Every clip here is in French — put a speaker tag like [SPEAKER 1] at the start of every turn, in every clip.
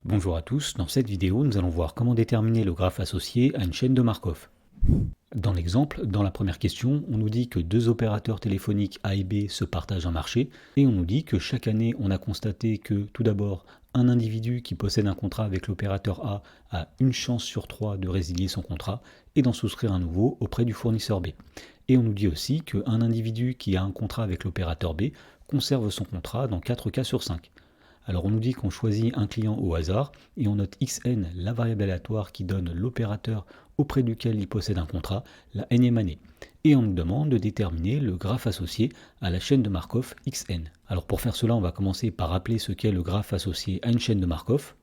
[SPEAKER 1] Bonjour à tous, dans cette vidéo nous allons voir comment déterminer le graphe associé à une chaîne de Markov. Dans l'exemple, dans la première question, on nous dit que deux opérateurs téléphoniques A et B se partagent un marché et on nous dit que chaque année on a constaté que tout d'abord un individu qui possède un contrat avec l'opérateur A a une chance sur 3 de résilier son contrat et d'en souscrire un nouveau auprès du fournisseur B. Et on nous dit aussi qu'un individu qui a un contrat avec l'opérateur B conserve son contrat dans 4 cas sur 5. Alors on nous dit qu'on choisit un client au hasard et on note xn, la variable aléatoire qui donne l'opérateur auprès duquel il possède un contrat, la nème année. Et on nous demande de déterminer le graphe associé à la chaîne de Markov xn. Alors pour faire cela, on va commencer par rappeler ce qu'est le graphe associé à une chaîne de Markov.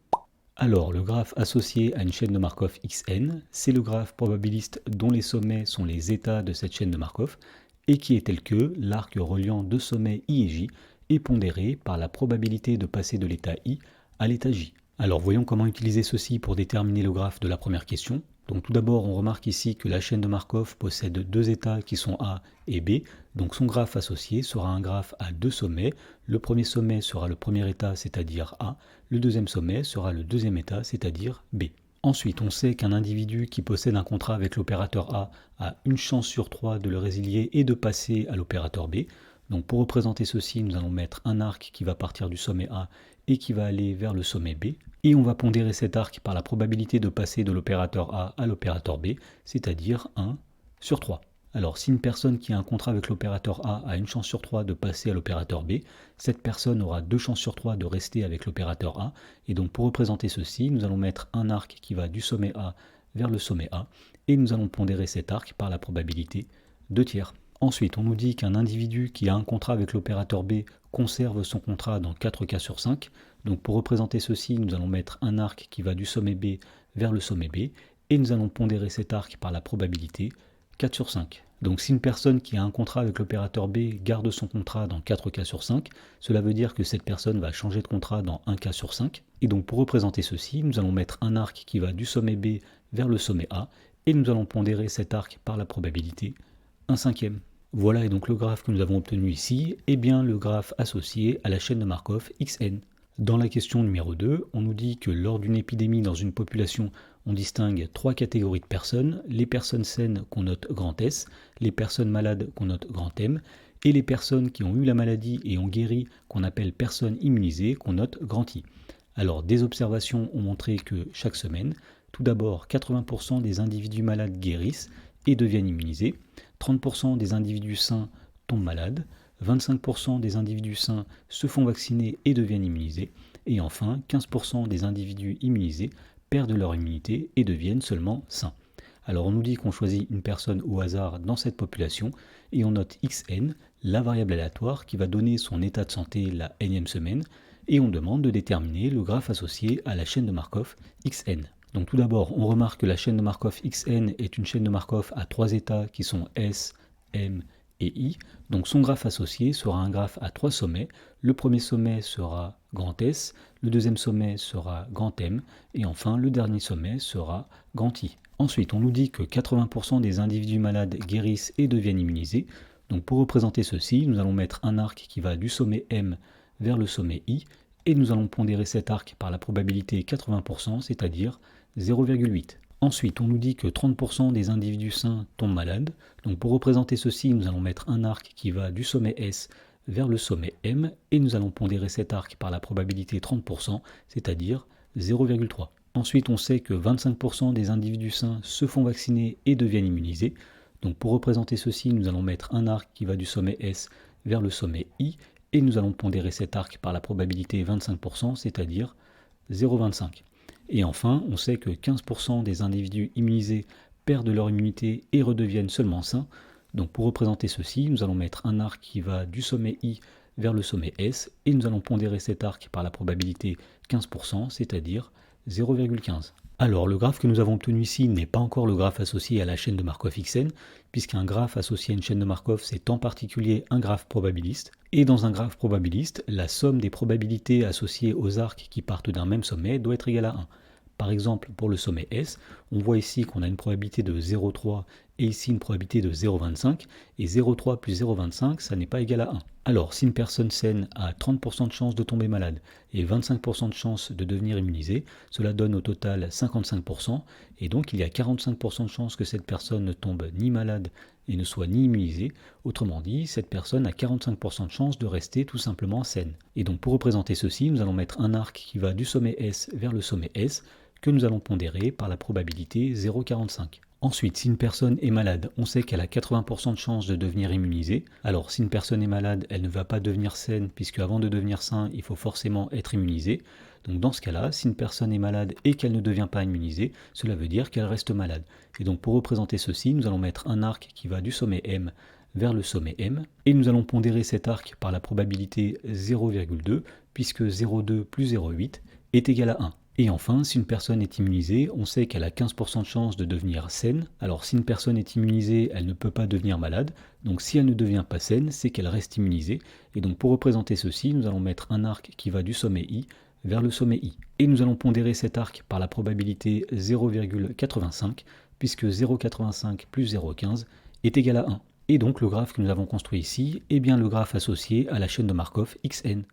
[SPEAKER 1] Alors le graphe associé à une chaîne de Markov xn, c'est le graphe probabiliste dont les sommets sont les états de cette chaîne de Markov et qui est tel que l'arc reliant deux sommets i et j est pondéré par la probabilité de passer de l'état I à l'état J. Alors voyons comment utiliser ceci pour déterminer le graphe de la première question. Donc tout d'abord on remarque ici que la chaîne de Markov possède deux états qui sont A et B, donc son graphe associé sera un graphe à deux sommets. Le premier sommet sera le premier état, c'est-à-dire A, le deuxième sommet sera le deuxième état, c'est-à-dire B. Ensuite, on sait qu'un individu qui possède un contrat avec l'opérateur A une chance sur 3 de le résilier et de passer à l'opérateur B. Donc pour représenter ceci, nous allons mettre un arc qui va partir du sommet A et qui va aller vers le sommet B. Et on va pondérer cet arc par la probabilité de passer de l'opérateur A à l'opérateur B, c'est-à-dire 1 sur 3. Alors si une personne qui a un contrat avec l'opérateur A une chance sur 3 de passer à l'opérateur B, cette personne aura 2 chances sur 3 de rester avec l'opérateur A. Et donc pour représenter ceci, nous allons mettre un arc qui va du sommet A vers le sommet A. Et nous allons pondérer cet arc par la probabilité 2 tiers. Ensuite, on nous dit qu'un individu qui a un contrat avec l'opérateur B conserve son contrat dans 4 cas sur 5. Donc pour représenter ceci, nous allons mettre un arc qui va du sommet B vers le sommet B et nous allons pondérer cet arc par la probabilité 4 sur 5. Donc si une personne qui a un contrat avec l'opérateur B garde son contrat dans 4 cas sur 5, cela veut dire que cette personne va changer de contrat dans 1 cas sur 5. Et donc pour représenter ceci, nous allons mettre un arc qui va du sommet B vers le sommet A et nous allons pondérer cet arc par la probabilité 1/5. Voilà, et donc le graphe que nous avons obtenu ici est bien le graphe associé à la chaîne de Markov xn. Dans la question numéro 2, on nous dit que lors d'une épidémie dans une population, on distingue 3 catégories de personnes: les personnes saines qu'on note grand S, les personnes malades qu'on note grand M, et les personnes qui ont eu la maladie et ont guéri qu'on appelle personnes immunisées qu'on note grand I. Alors des observations ont montré que chaque semaine, tout d'abord 80% des individus malades guérissent et deviennent immunisés, 30% des individus sains tombent malades, 25% des individus sains se font vacciner et deviennent immunisés, et enfin 15% des individus immunisés perdent leur immunité et deviennent seulement sains. Alors on nous dit qu'on choisit une personne au hasard dans cette population et on note xn, la variable aléatoire qui va donner son état de santé la nème semaine, et on demande de déterminer le graphe associé à la chaîne de Markov xn. Donc tout d'abord, on remarque que la chaîne de Markov xn est une chaîne de Markov à 3 états qui sont S, M et I. Donc son graphe associé sera un graphe à 3 sommets. Le premier sommet sera grand S, le deuxième sommet sera grand M, et enfin le dernier sommet sera grand I. Ensuite, on nous dit que 80% des individus malades guérissent et deviennent immunisés. Donc pour représenter ceci, nous allons mettre un arc qui va du sommet M vers le sommet I, et nous allons pondérer cet arc par la probabilité 80%, c'est-à-dire 0,8. Ensuite, on nous dit que 30% des individus sains tombent malades. Donc pour représenter ceci, nous allons mettre un arc qui va du sommet S vers le sommet M, et nous allons pondérer cet arc par la probabilité 30%, c'est-à-dire 0,3. Ensuite, on sait que 25% des individus sains se font vacciner et deviennent immunisés. Donc pour représenter ceci, nous allons mettre un arc qui va du sommet S vers le sommet I, et nous allons pondérer cet arc par la probabilité 25%, c'est-à-dire 0,25. Et enfin, on sait que 15% des individus immunisés perdent leur immunité et redeviennent seulement sains. Donc pour représenter ceci, nous allons mettre un arc qui va du sommet I vers le sommet S, et nous allons pondérer cet arc par la probabilité 15%, c'est-à-dire 0,15. Alors le graphe que nous avons obtenu ici n'est pas encore le graphe associé à la chaîne de Markov xn, puisqu'un graphe associé à une chaîne de Markov, c'est en particulier un graphe probabiliste. Et dans un graphe probabiliste, la somme des probabilités associées aux arcs qui partent d'un même sommet doit être égale à 1. Par exemple, pour le sommet S, on voit ici qu'on a une probabilité de 0,3 et ici une probabilité de 0,25, et 0,3 plus 0,25, ça n'est pas égal à 1. Alors, si une personne saine a 30% de chance de tomber malade et 25% de chance de devenir immunisée, cela donne au total 55%, et donc il y a 45% de chance que cette personne ne tombe ni malade et ne soit ni immunisée. Autrement dit, cette personne a 45% de chance de rester tout simplement saine. Et donc pour représenter ceci, nous allons mettre un arc qui va du sommet S vers le sommet S, que nous allons pondérer par la probabilité 0,45. Ensuite, si une personne est malade, on sait qu'elle a 80% de chance de devenir immunisée. Alors si une personne est malade, elle ne va pas devenir saine, puisque avant de devenir sain, il faut forcément être immunisé. Donc dans ce cas-là, si une personne est malade et qu'elle ne devient pas immunisée, cela veut dire qu'elle reste malade. Et donc pour représenter ceci, nous allons mettre un arc qui va du sommet M vers le sommet M, et nous allons pondérer cet arc par la probabilité 0,2, puisque 0,2 plus 0,8 est égal à 1. Et enfin, si une personne est immunisée, on sait qu'elle a 15% de chance de devenir saine. Alors si une personne est immunisée, elle ne peut pas devenir malade. Donc si elle ne devient pas saine, c'est qu'elle reste immunisée. Et donc pour représenter ceci, nous allons mettre un arc qui va du sommet I vers le sommet I. Et nous allons pondérer cet arc par la probabilité 0,85, puisque 0,85 plus 0,15 est égal à 1. Et donc le graphe que nous avons construit ici est bien le graphe associé à la chaîne de Markov Xn.